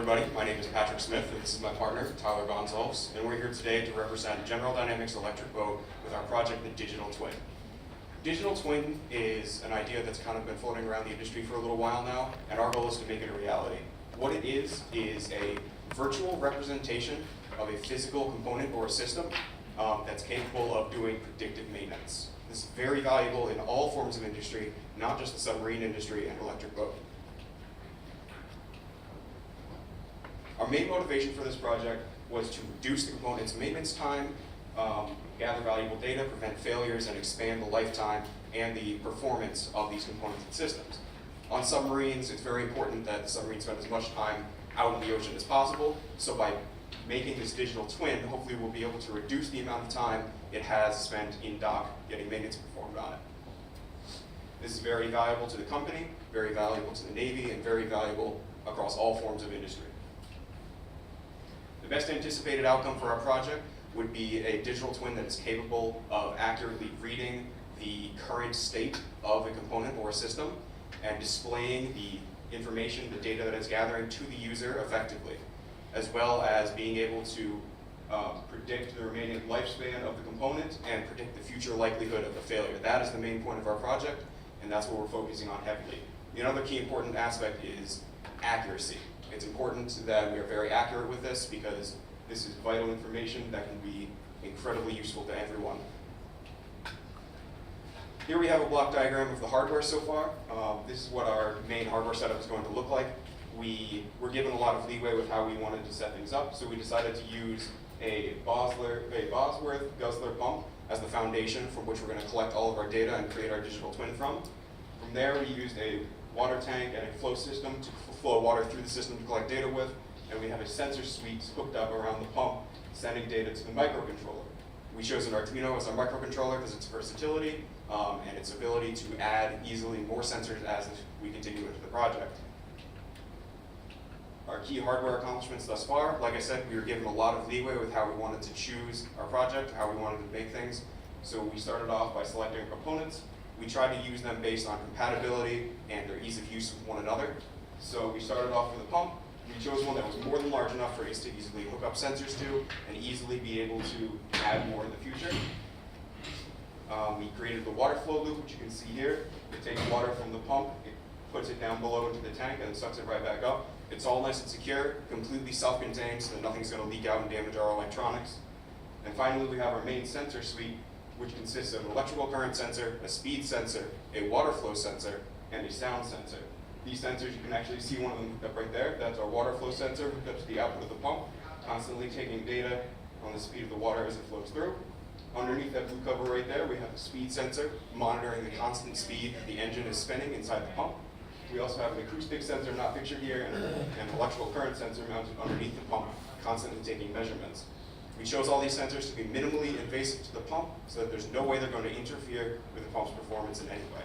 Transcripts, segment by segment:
everybody. My name is Patrick Smith, and this is my partner, Tyler Gonzalez, and we're here today to represent General Dynamics Electric Boat with our project, the Digital Twin. Digital Twin is an idea that's kind of been floating around the industry for a little while now, and our goal is to make it a reality. What it is a virtual representation of a physical component or a system that's capable of doing predictive maintenance. This is very valuable in all forms of industry, not just the submarine industry and electric boat. Our main motivation for this project was to reduce the component's maintenance time, gather valuable data, prevent failures, and expand the lifetime and the performance of these components and systems. On submarines, it's very important that the submarines spend as much time out in the ocean as possible, so by making this digital twin, hopefully we'll be able to reduce the amount of time it has spent in dock getting maintenance performed on it. This is very valuable to the company, very valuable to the Navy, and very valuable across all forms of industry. The best anticipated outcome for our project would be a digital twin that is capable of accurately reading the current state of a component or a system and displaying the information, the data that it's gathering to the user effectively, as well as being able to predict the remaining lifespan of the component and predict the future likelihood of a failure. That is the main point of our project, and that's what we're focusing on heavily. The other key important aspect is accuracy. It's important that we are very accurate with this because this is vital information that can be incredibly useful to everyone. Here we have a block diagram of the hardware so far. This is what our main hardware setup is going to look like. We were given a lot of leeway with how we wanted to set things up, so we decided to use a Bosworth Guzzler pump as the foundation from which we're going to collect all of our data and create our digital twin from. From there, we used a water tank and a flow system to flow water through the system to collect data with, and we have a sensor suite hooked up around the pump, sending data to the microcontroller. We chose an Arduino as our microcontroller because its versatility and its ability to add easily more sensors as we continue into the project. Our key hardware accomplishments thus far, like I said, we were given a lot of leeway with how we wanted to choose our project, how we wanted to make things. So we started off by selecting components. We tried to use them based on compatibility and their ease of use with one another. So we started off with a pump. We chose one that was more than large enough for us to easily hook up sensors to and easily be able to add more in the future. We created the water flow loop, which you can see here. It takes water from the pump, it puts it down below into the tank, and sucks it right back up. It's all nice and secure, completely self-contained, so that nothing's going to leak out and damage our electronics. And finally, we have our main sensor suite, which consists of an electrical current sensor, a speed sensor, a water flow sensor, and a sound sensor. These sensors, you can actually see one of them hooked up right there. That's our water flow sensor hooked up to the output of the pump, constantly taking data on the speed of the water as it flows through. Underneath that blue cover right there, we have a speed sensor monitoring the constant speed the engine is spinning inside the pump. We also have an acoustic sensor not pictured here and an electrical current sensor mounted underneath the pump, constantly taking measurements. We chose all these sensors to be minimally invasive to the pump so that there's no way they're going to interfere with the pump's performance in any way.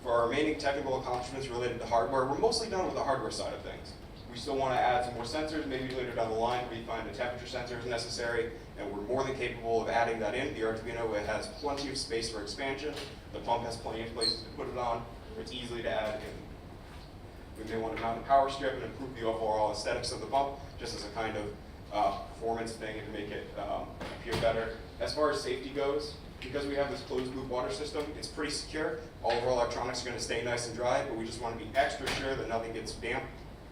For our remaining technical accomplishments related to hardware, we're mostly done with the hardware side of things. We still want to add some more sensors, maybe later down the line we find a temperature sensor is necessary, and we're more than capable of adding that in. The Arduino has plenty of space for expansion. The pump has plenty of places to put it on, where it's easily to add in. We may want to mount a power strip and improve the overall aesthetics of the pump, just as a kind of performance thing and make it appear better. As far as safety goes, because we have this closed loop water system, it's pretty secure. All of our electronics are going to stay nice and dry, but we just want to be extra sure that nothing gets damp.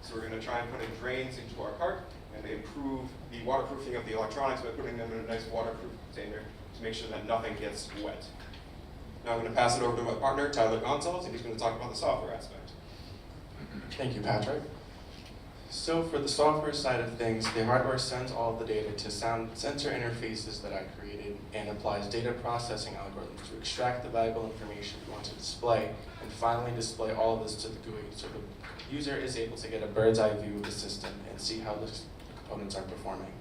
So we're going to try and put in drains into our cart, and they improve the waterproofing of the electronics by putting them in a nice waterproof container to make sure that nothing gets wet. Now I'm going to pass it over to my partner, Tyler Gonzalez, and he's going to talk about the software aspect. Thank you, Patrick. So for the software side of things, the hardware sends all of the data to sound sensor interfaces that I created and applies data processing algorithms to extract the valuable information we want to display and finally display all of this to the GUI so the user is able to get a bird's eye view of the system and see how the components are performing.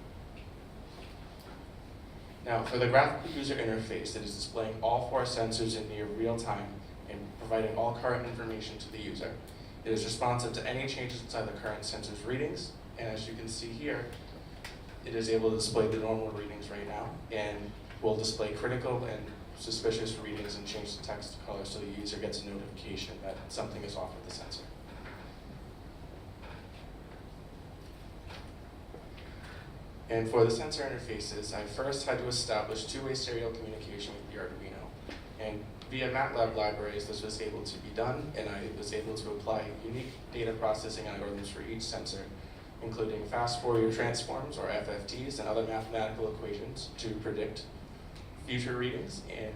Now for the graphical user interface, it is displaying all 4 sensors in near real time and providing all current information to the user. It is responsive to any changes inside the current sensor's readings, and as you can see here, it is able to display the normal readings right now, and will display critical and suspicious readings and change the text color so the user gets a notification that something is off with the sensor. And for the sensor interfaces, I first had to establish two-way serial communication with the Arduino. And via MATLAB libraries, this was able to be done, and I was able to apply unique data processing algorithms for each sensor, including fast Fourier transforms, or FFTs, and other mathematical equations to predict future readings and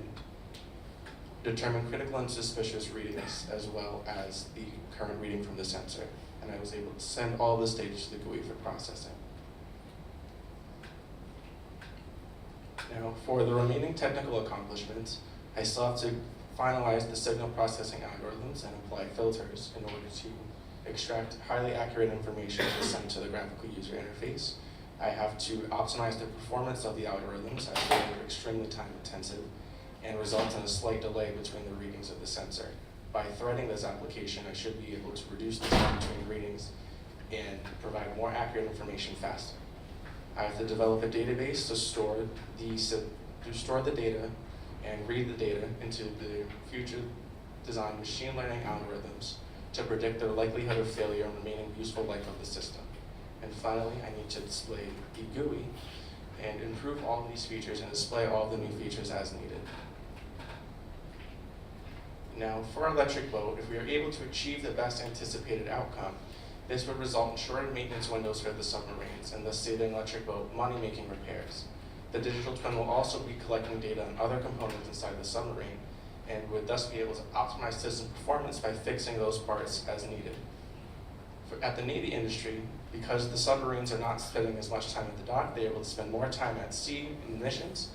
determine critical and suspicious readings, as well as the current reading from the sensor. And I was able to send all this data to the GUI for processing. Now, for the remaining technical accomplishments, I still have to finalize the signal processing algorithms and apply filters in order to extract highly accurate information to send to the graphical user interface. I have to optimize the performance of the algorithms as they are extremely time intensive and result in a slight delay between the readings of the sensor. By threading this application, I should be able to reduce the time between readings and provide more accurate information faster. I have to develop a database to store the data and read the data into the future design machine learning algorithms to predict the likelihood of failure and remaining useful life of the system. And finally, I need to display the GUI and improve all of these features and display all of the new features as needed. Now, for our electric boat, if we are able to achieve the best anticipated outcome, this would result in shorter maintenance windows for the submarines and thus saving electric boat money-making repairs. The digital twin will also be collecting data on other components inside the submarine and would thus be able to optimize system performance by fixing those parts as needed. At the Navy industry, because the submarines are not spending as much time at the dock, they're able to spend more time at sea in missions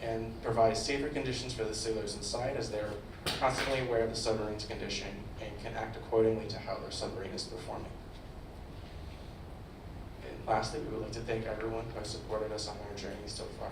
and provide safer conditions for the sailors inside, as they're constantly aware of the submarine's condition and can act accordingly to how their submarine is performing. And lastly, we would like to thank everyone who has supported us on our journey so far.